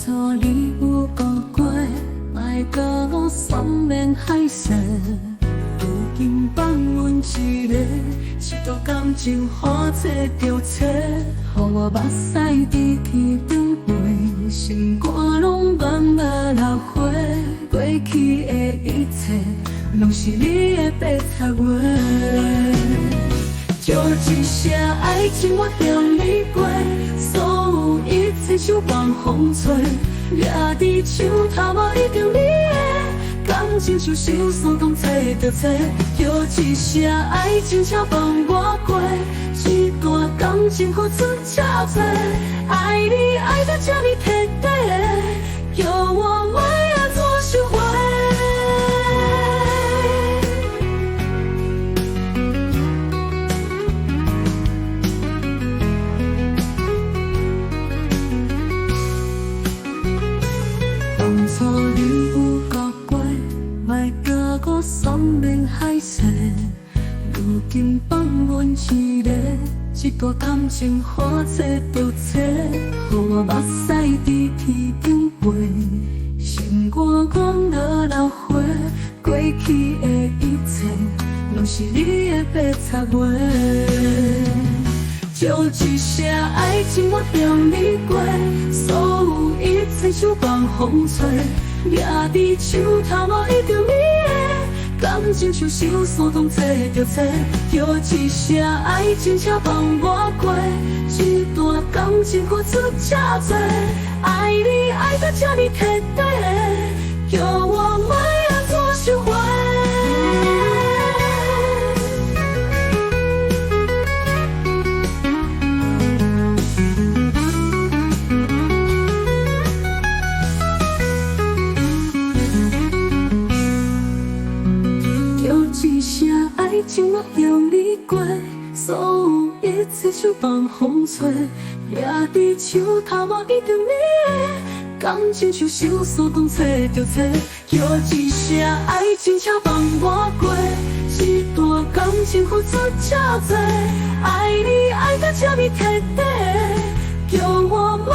初你有讲过，莫甲我双面海誓。如今放阮一个，一段感情化作着切，予我目屎滴去长飞，心肝拢慢慢流花。过去的一切，拢是你的白插话。就一声爱情，我中你过，所有一切像放风吹，掠伫手头无一定你的感情，像手霜冻找着找。就一声爱情，请放我过，一段感情付出这多，爱你爱到这么徹底，叫我莫要做收回。当初你有讲过，莫甲我双面海誓，如今放阮一个，一段感情化作着切，予我目屎滴去长飞，心肝肝落流花。过去的一切，拢是你的白插话。就一声爱情，我中你过，所有一切像放风吹，掠伫手头无一定你的感情，像手霜冻找着找。就一声爱情，请放我过，一段感情付出这多，爱你爱到这么徹底，叫我莫要做收回。一声爱情，我中你过，所有一切像放风吹，掠伫手头无一定你的感情，像手霜冻找着找。叫一声爱情，请放我过，一段感情付出这多，爱你爱到这么徹底，叫我莫